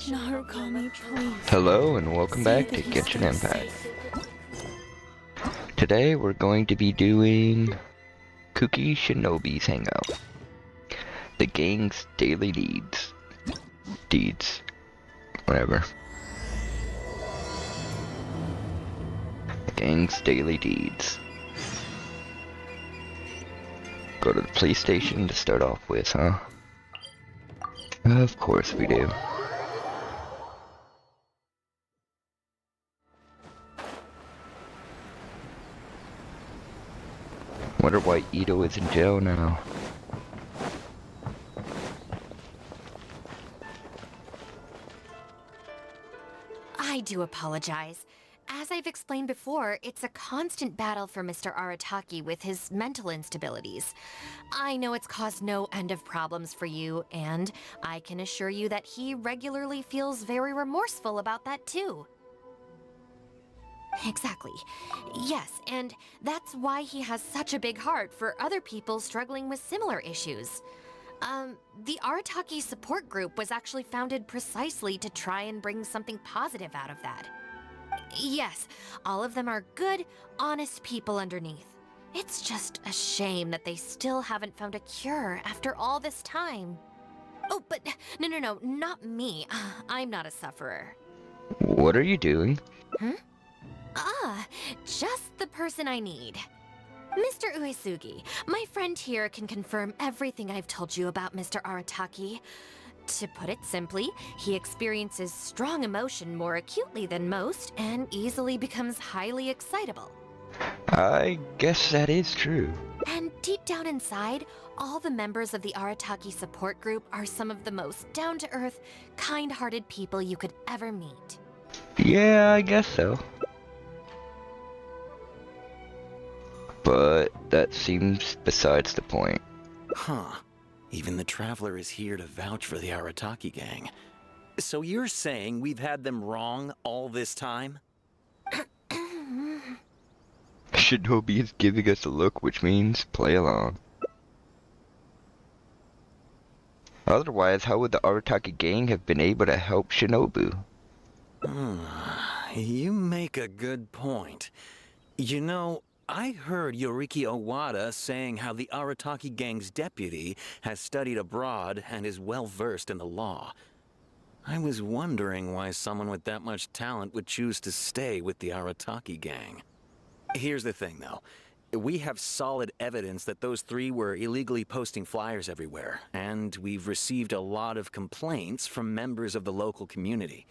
Narukami, please. Hello and welcome back to Genshin Impact. Today we're going to be doing Kuki Shinobi's Hangout. The gang's daily deeds, whatever. The gang's daily deeds. Go to the police station to start off with, huh? Of course we do. Wonder why Ito is in jail now. I do apologize. As I've explained before, it's a constant battle for Mr. Arataki with his mental instabilities. I know it's caused no end of problems for you, and I can assure you that he regularly feels very remorseful about that too. Exactly. Yes, and that's why he has such a big heart for other people struggling with similar issues. The Arataki support group was actually founded precisely to try and bring something positive out of that. Yes, all of them are good, honest people underneath. It's just a shame that they still haven't found a cure after all this time. Oh, but no, not me. I'm not a sufferer. What are you doing? Just the person I need. Mr. Uesugi, my friend here can confirm everything I've told you about Mr. Arataki. To put it simply, he experiences strong emotion more acutely than most and easily becomes highly excitable. I guess that is true. And deep down inside, all the members of the Arataki support group are some of the most down-to-earth, kind-hearted people you could ever meet. Yeah, I guess so. But that seems besides the point. Huh. Even the Traveler is here to vouch for the Arataki gang. So you're saying we've had them wrong all this time? Shinobi is giving us a look, which means play along. Otherwise, how would the Arataki gang have been able to help Shinobu? You make a good point. You know, I heard Yoriki Owada saying how the Arataki gang's deputy has studied abroad and is well versed in the law. I was wondering why someone with that much talent would choose to stay with the Arataki gang. Here's the thing, though. We have solid evidence that those three were illegally posting flyers everywhere, and we've received a lot of complaints from members of the local community.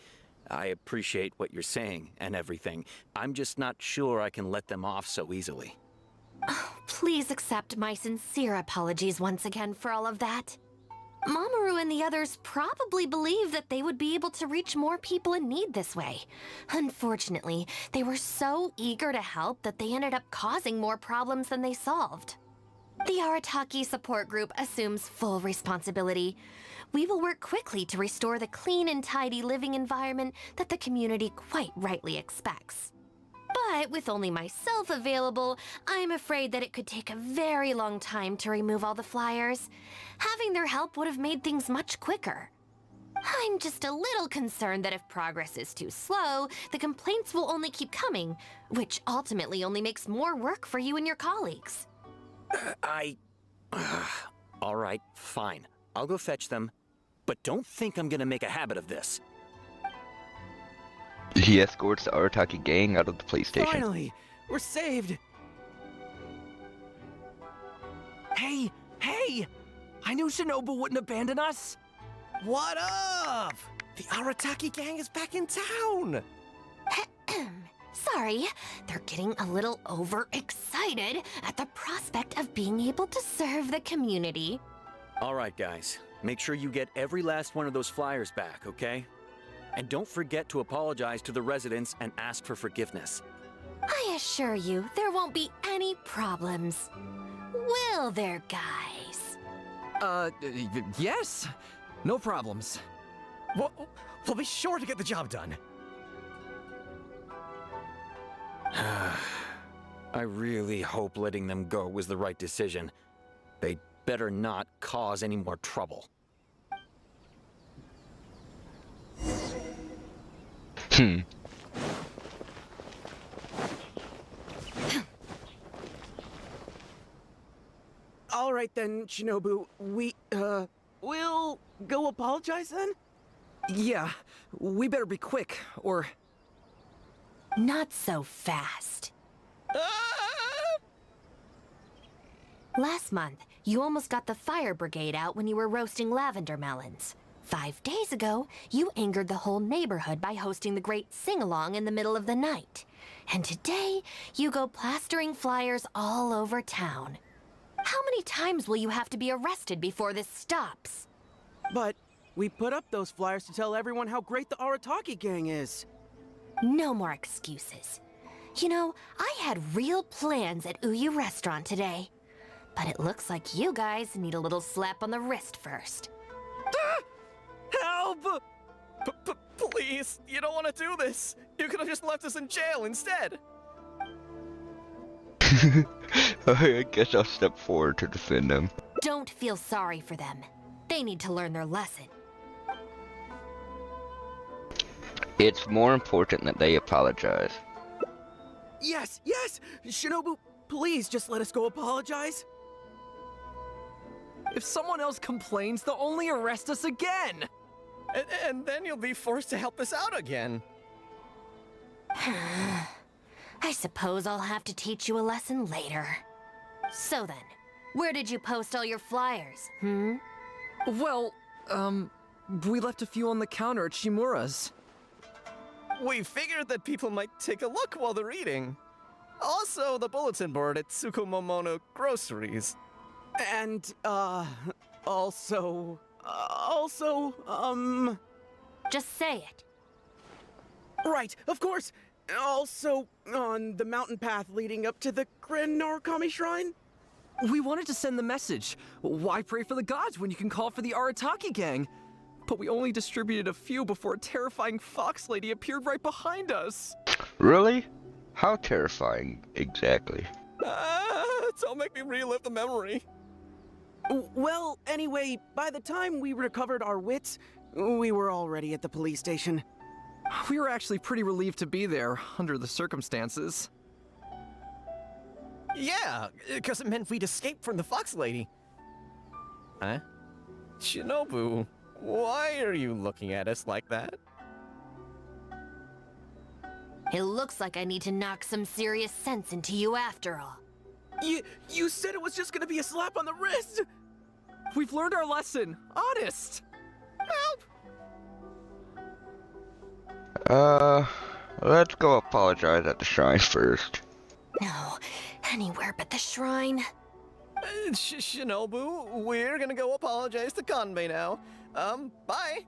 I appreciate what you're saying and everything. I'm just not sure I can let them off so easily. Oh, please accept my sincere apologies once again for all of that. Mamoru and the others probably believed that they would be able to reach more people in need this way. Unfortunately, they were so eager to help that they ended up causing more problems than they solved. The Arataki support group assumes full responsibility. We will work quickly to restore the clean and tidy living environment that the community quite rightly expects. But with only myself available, I'm afraid that it could take a very long time to remove all the flyers. Having their help would have made things much quicker. I'm just a little concerned that if progress is too slow, the complaints will only keep coming, which ultimately only makes more work for you and your colleagues. All right, fine. I'll go fetch them. But don't think I'm gonna make a habit of this. He escorts the Arataki gang out of the police station. Finally! We're saved! Hey! I knew Shinobu wouldn't abandon us! What up? The Arataki gang is back in town! Sorry, they're getting a little overexcited at the prospect of being able to serve the community. Alright guys, make sure you get every last one of those flyers back, okay? And don't forget to apologize to the residents and ask for forgiveness. I assure you, there won't be any problems. Will there, guys? Yes. No problems. We'll be sure to get the job done. I really hope letting them go was the right decision. They better not cause any more trouble. Hmm. All right then, Shinobu. We'll go apologize then? Yeah, we better be quick, or... Not so fast. Last month, you almost got the fire brigade out when you were roasting lavender melons. 5 days ago, you angered the whole neighborhood by hosting the great sing-along in the middle of the night. And today, you go plastering flyers all over town. How many times will you have to be arrested before this stops? But we put up those flyers to tell everyone how great the Arataki gang is. No more excuses. You know, I had real plans at Uyu Restaurant today. But it looks like you guys need a little slap on the wrist first. Help! Please, you don't want to do this. You could have just left us in jail instead. I guess I'll step forward to defend them. Don't feel sorry for them. They need to learn their lesson. It's more important that they apologize. Yes, yes! Shinobu, please just let us go apologize. If someone else complains, they'll only arrest us again. And then you'll be forced to help us out again. I suppose I'll have to teach you a lesson later. So then, where did you post all your flyers, Well, we left a few on the counter at Shimura's. We figured that people might take a look while they're eating. Also, the bulletin board at Tsukumomono Groceries. And, Just say it. right, of course! Also, on the mountain path leading up to the Grand Narukami Shrine? We wanted to send the message. Why pray for the gods when you can call for the Arataki gang? But we only distributed a few before a terrifying fox lady appeared right behind us. Really? How terrifying, exactly? Don't make me relive the memory. Well, anyway, by the time we recovered our wits, we were already at the police station. We were actually pretty relieved to be there, under the circumstances. Yeah, because it meant we'd escape from the fox lady. Huh? Shinobu, why are you looking at us like that? It looks like I need to knock some serious sense into you after all. You said it was just gonna be a slap on the wrist! We've learned our lesson, honest! Help! Let's go apologize at the shrine first. No, anywhere but the shrine. Shinobu, we're gonna go apologize to Kanbei now. Bye!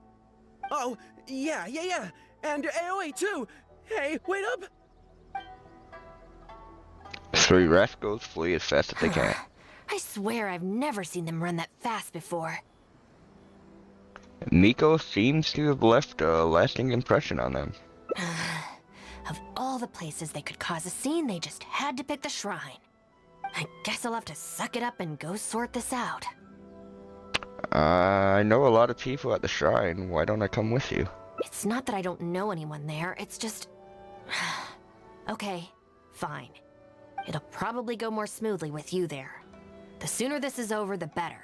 Oh, yeah. And Aoi too! Hey, wait up! 3 rascals flee as fast as they can. I swear I've never seen them run that fast before. Miko seems to have left a lasting impression on them. Of all the places they could cause a scene, they just had to pick the shrine. I guess I'll have to suck it up and go sort this out. I know a lot of people at the shrine. Why don't I come with you? It's not that I don't know anyone there, it's just... Okay, fine. It'll probably go more smoothly with you there. The sooner this is over, the better.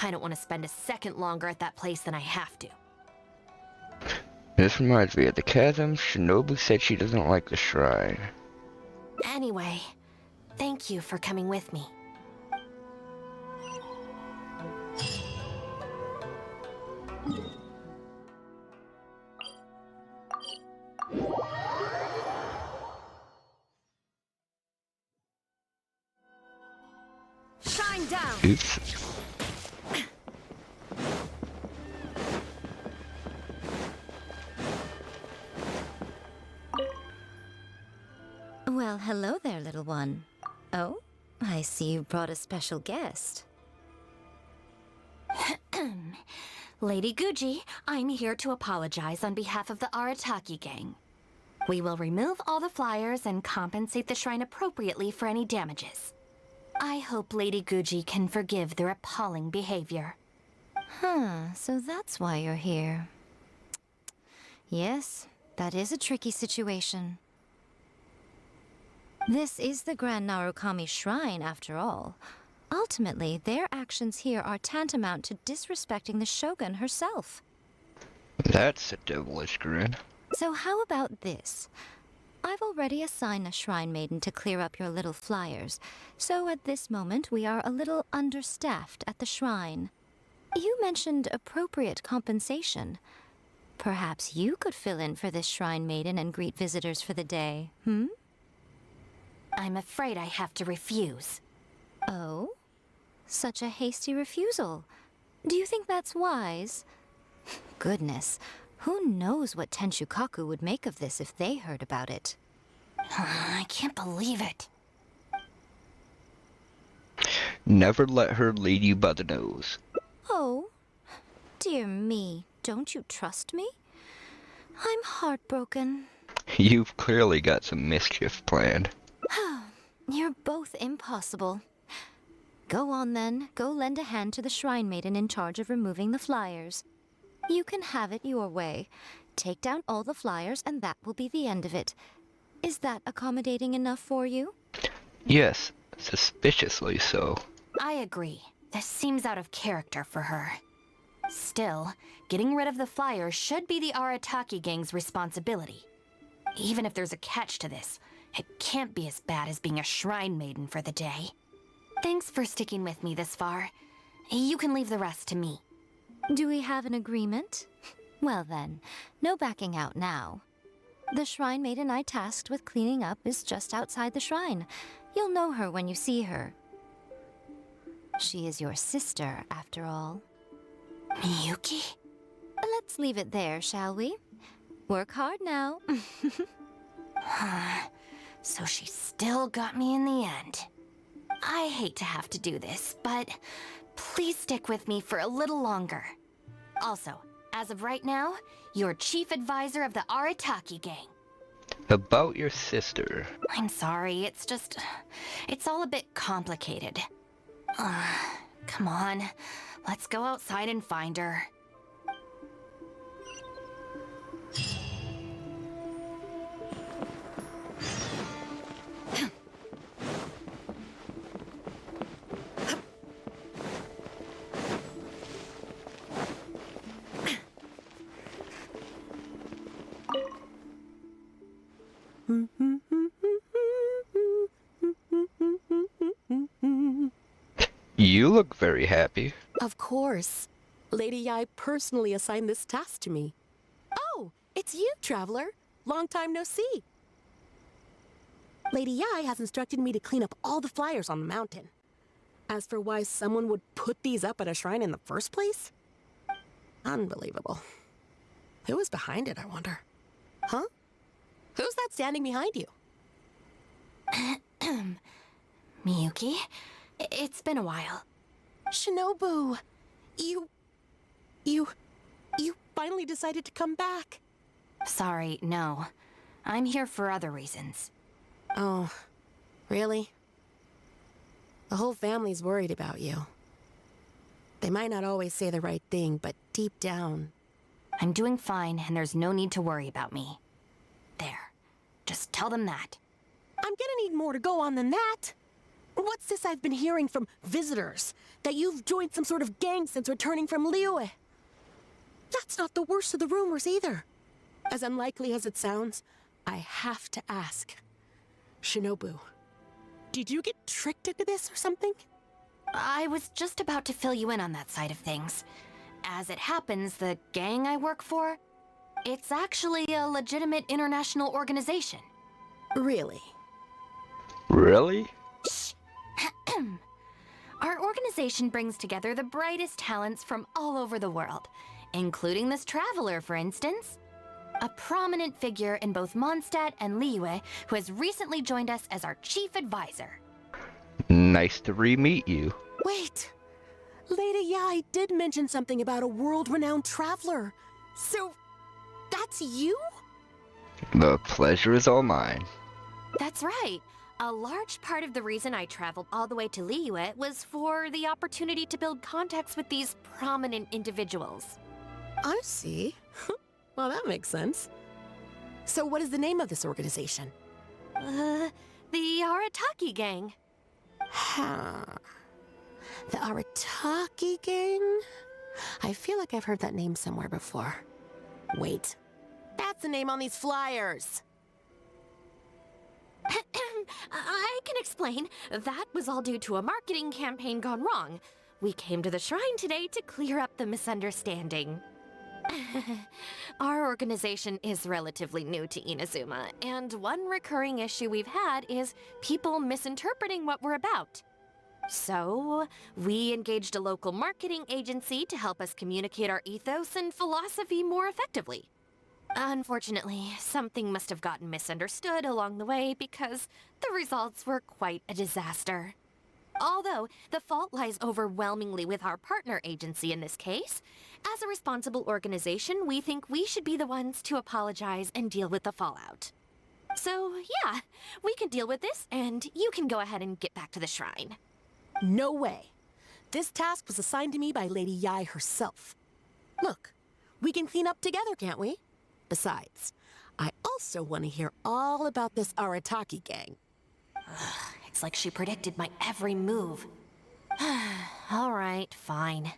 I don't want to spend a second longer at that place than I have to. This reminds me, at the chasm, Shinobu said she doesn't like the shrine. Anyway, thank you for coming with me. Shine down! Oops. Well, hello there, little one. Oh, I see you brought a special guest. Lady Guji, I'm here to apologize on behalf of the Arataki gang. We will remove all the flyers and compensate the shrine appropriately for any damages. I hope Lady Guji can forgive their appalling behavior. Huh, so that's why you're here. Yes, That is a tricky situation. This is the Grand Narukami Shrine, after all. Ultimately, their actions here are tantamount to disrespecting the Shogun herself. That's a devilish grin. So how about this? I've already assigned a shrine maiden to clear up your little flyers, so at this moment we are a little understaffed at the shrine. You mentioned appropriate compensation. Perhaps you could fill in for this shrine maiden and greet visitors for the day, hmm? I'm afraid I have to refuse. Oh? Such a hasty refusal. Do you think that's wise? Goodness, who knows what Tenshukaku would make of this if they heard about it? I can't believe it. Never let her lead you by the nose. Oh, dear me, don't you trust me? I'm heartbroken. You've clearly got some mischief planned. You're both impossible. Go on then, go lend a hand to the shrine maiden in charge of removing the flyers. You can have it your way. Take down all the flyers and that will be the end of it. Is that accommodating enough for you? Yes, suspiciously so. I agree. This seems out of character for her. Still, getting rid of the flyers should be the Arataki gang's responsibility. Even if there's a catch to this, it can't be as bad as being a shrine maiden for the day. Thanks for sticking with me this far. You can leave the rest to me. Do we have an agreement? Well then, no backing out now. The shrine maiden I tasked with cleaning up is just outside the shrine. You'll know her when you see her. She is your sister, after all. Miyuki? Let's leave it there, shall we? Work hard now. So she still got me in the end. I hate to have to do this, but please stick with me for a little longer. Also, as of right now, you're chief advisor of the Arataki gang. About your sister. I'm sorry, it's all a bit complicated. Come on, let's go outside and find her. You look very happy. Of course. Lady Yai personally assigned this task to me. Oh, it's you, Traveler. Long time no see. Lady Yai has instructed me to clean up all the flyers on the mountain. As for why someone would put these up at a shrine in the first place? Unbelievable. Who was behind it, I wonder? Huh? Who's that standing behind you? Miyuki, it's been a while. Shinobu, you finally decided to come back. Sorry, no. I'm here for other reasons. Oh, really? The whole family's worried about you. They might not always say the right thing, but deep down... I'm doing fine, and there's no need to worry about me. There. Just tell them that. I'm gonna need more to go on than that. What's this I've been hearing from visitors? That you've joined some sort of gang since returning from Liyue? That's not the worst of the rumors either. As unlikely as it sounds, I have to ask. Shinobu, did you get tricked into this or something? I was just about to fill you in on that side of things. As it happens, the gang I work for, it's actually a legitimate international organization. Really? Really? Shh. Our organization brings together the brightest talents from all over the world, including this traveler, for instance. A prominent figure in both Mondstadt and Liyue who has recently joined us as our chief advisor. Nice to re-meet you. Wait. Lady Yai did mention something about a world-renowned traveler. So, that's you? The pleasure is all mine. That's right. A large part of the reason I traveled all the way to Liyue was for the opportunity to build contacts with these prominent individuals. I see. Well, that makes sense. So what is the name of this organization? The Arataki Gang. Huh. The Arataki Gang? I feel like I've heard that name somewhere before. Wait, that's the name on these flyers. I can explain. That was all due to a marketing campaign gone wrong. We came to the shrine today to clear up the misunderstanding. Our organization is relatively new to Inazuma, and one recurring issue we've had is people misinterpreting what we're about. So, we engaged a local marketing agency to help us communicate our ethos and philosophy more effectively. Unfortunately, something must have gotten misunderstood along the way because the results were quite a disaster. Although, the fault lies overwhelmingly with our partner agency in this case, as a responsible organization, we think we should be the ones to apologize and deal with the fallout. So, yeah, we can deal with this, and you can go ahead and get back to the shrine. No way. This task was assigned to me by Lady Yai herself. Look, we can clean up together, can't we? Besides, I also want to hear all about this Arataki gang. It's like she predicted my every move. All right, fine.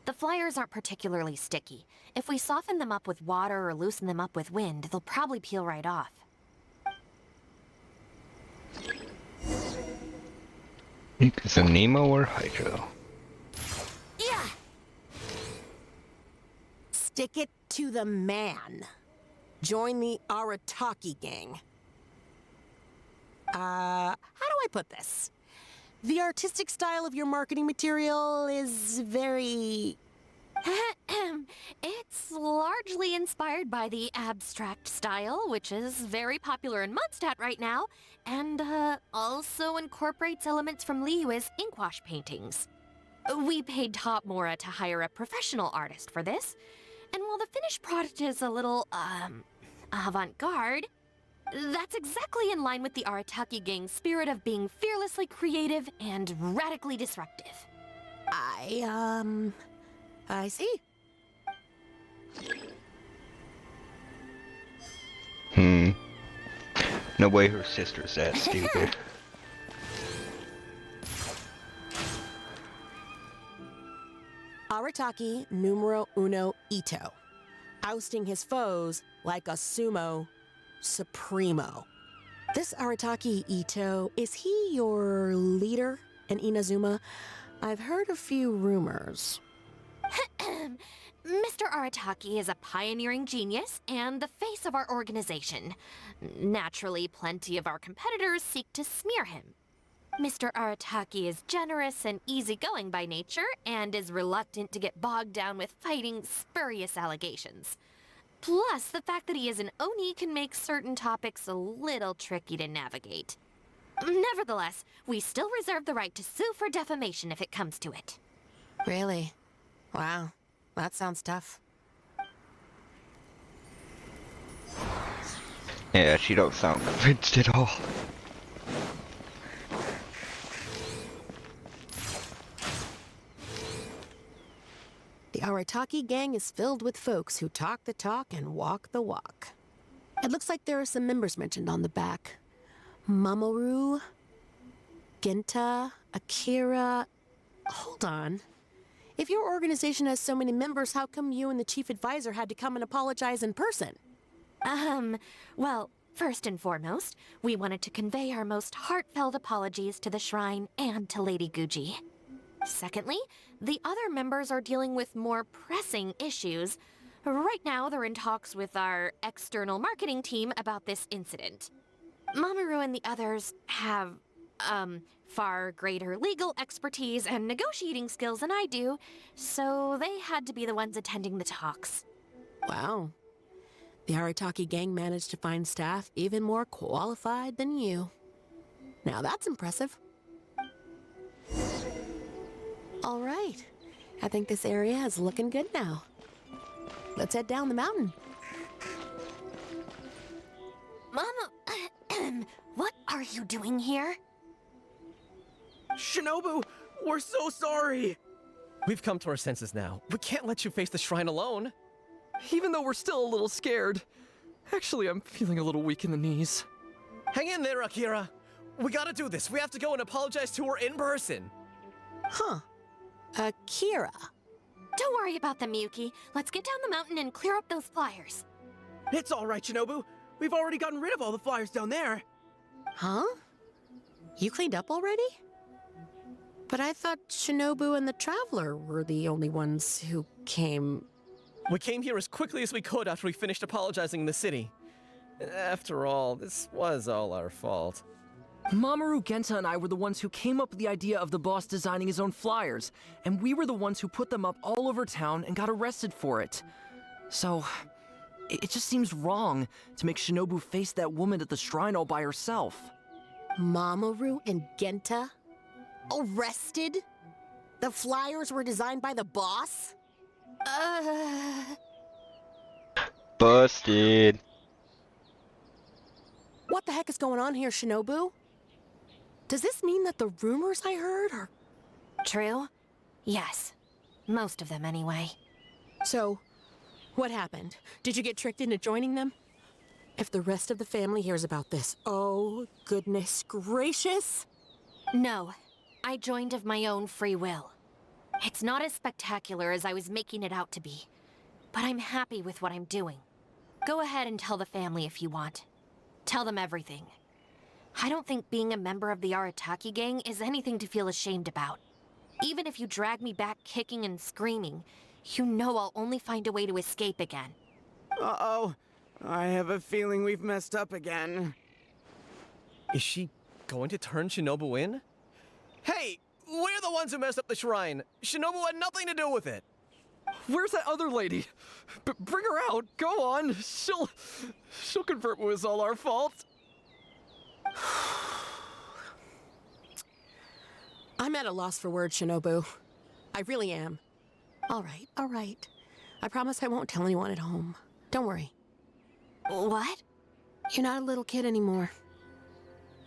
The flyers aren't particularly sticky. If we soften them up with water or loosen them up with wind, they'll probably peel right off. Is it Nemo or Hydro? Yeah! Stick it to the man. Join the Arataki gang. How do I put this? The artistic style of your marketing material is very... It's largely inspired by the abstract style, which is very popular in Mondstadt right now, and also incorporates elements from Liyue's inkwash paintings. We paid Top Mora to hire a professional artist for this, and while the finished product is a little, avant-garde, that's exactly in line with the Arataki gang's spirit of being fearlessly creative and radically disruptive. I see. No way her sister's that stupid. Arataki numero uno Ito. Ousting his foes like a sumo supremo. This Arataki Ito, is he your leader in Inazuma? I've heard a few rumors. Mr. Arataki is a pioneering genius and the face of our organization. Naturally, plenty of our competitors seek to smear him. Mr. Arataki is generous and easygoing by nature and is reluctant to get bogged down with fighting spurious allegations. Plus, the fact that he is an Oni can make certain topics a little tricky to navigate. Nevertheless, we still reserve the right to sue for defamation if it comes to it. Really? Wow, that sounds tough. Yeah, she don't sound convinced at all. The Arataki gang is filled with folks who talk the talk and walk the walk. It looks like there are some members mentioned on the back. Mamoru, Genta, Akira... Hold on. If your organization has so many members, how come you and the chief advisor had to come and apologize in person? Well, first and foremost, we wanted to convey our most heartfelt apologies to the shrine and to Lady Guji. Secondly, the other members are dealing with more pressing issues. Right now, they're in talks with our external marketing team about this incident. Mamoru and the others have, far greater legal expertise and negotiating skills than I do, so they had to be the ones attending the talks. Wow. The Arataki gang managed to find staff even more qualified than you. Now that's impressive. All right. I think this area is looking good now. Let's head down the mountain. Mama, what are you doing here? Shinobu, we're so sorry! We've come to our senses now. We can't let you face the shrine alone. Even though we're still a little scared. Actually, I'm feeling a little weak in the knees. Hang in there, Akira. We gotta do this. We have to go and apologize to her in person. Huh. Akira. Don't worry about them, Yuki. Let's get down the mountain and clear up those flyers. It's all right, Shinobu. We've already gotten rid of all the flyers down there. Huh? You cleaned up already? But I thought Shinobu and the Traveler were the only ones who came. We came here as quickly as we could after we finished apologizing in the city. After all, this was all our fault. Mamoru, Genta, and I were the ones who came up with the idea of the boss designing his own flyers, and we were the ones who put them up all over town and got arrested for it. So, it just seems wrong to make Shinobu face that woman at the shrine all by herself. Mamoru and Genta? Arrested? The flyers were designed by the boss? Busted. What the heck is going on here, Shinobu? Does this mean that the rumors I heard are... True? Yes. Most of them, anyway. So, what happened? Did you get tricked into joining them? If the rest of the family hears about this, oh, goodness gracious! No. I joined of my own free will. It's not as spectacular as I was making it out to be, but I'm happy with what I'm doing. Go ahead and tell the family if you want. Tell them everything. I don't think being a member of the Arataki gang is anything to feel ashamed about. Even if you drag me back kicking and screaming, you know I'll only find a way to escape again. Uh-oh. I have a feeling we've messed up again. Is she going to turn Shinobu in? Hey, we're the ones who messed up the shrine. Shinobu had nothing to do with it. Where's that other lady? Bring her out. Go on. She'll confirm it was all our fault. I'm at a loss for words, Shinobu. I really am. All right, all right. I promise I won't tell anyone at home. Don't worry. What? You're not a little kid anymore.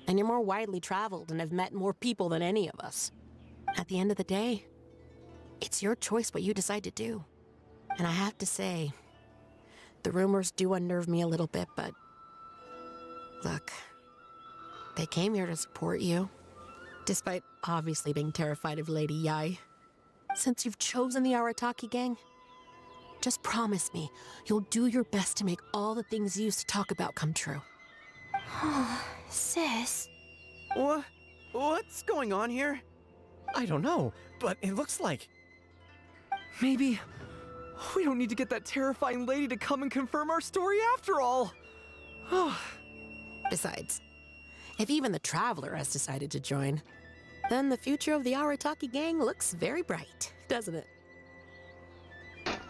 And you're more widely traveled and have met more people than any of us. At the end of the day, it's your choice what you decide to do. And I have to say, the rumors do unnerve me a little bit, but... Look, they came here to support you, despite obviously being terrified of Lady Yai. Since you've chosen the Arataki gang, just promise me you'll do your best to make all the things you used to talk about come true. Sis. What's going on here? I don't know, but it looks like... Maybe we don't need to get that terrifying lady to come and confirm our story after all. Besides, if even the Traveler has decided to join, then the future of the Arataki gang looks very bright, doesn't it?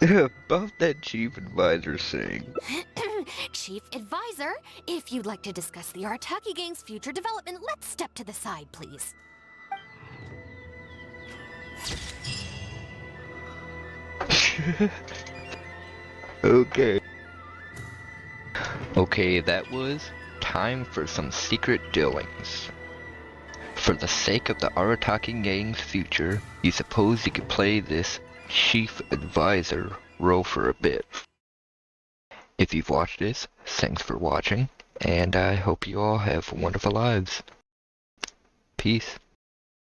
About that chief advisor thing. Chief Advisor, if you'd like to discuss the Arataki gang's future development, let's step to the side, please. Okay. Okay, that was time for some secret dealings. For the sake of the Arataki gang's future, you suppose you could play this chief advisor role for a bit. If you've watched this, thanks for watching, and I hope you all have wonderful lives. Peace.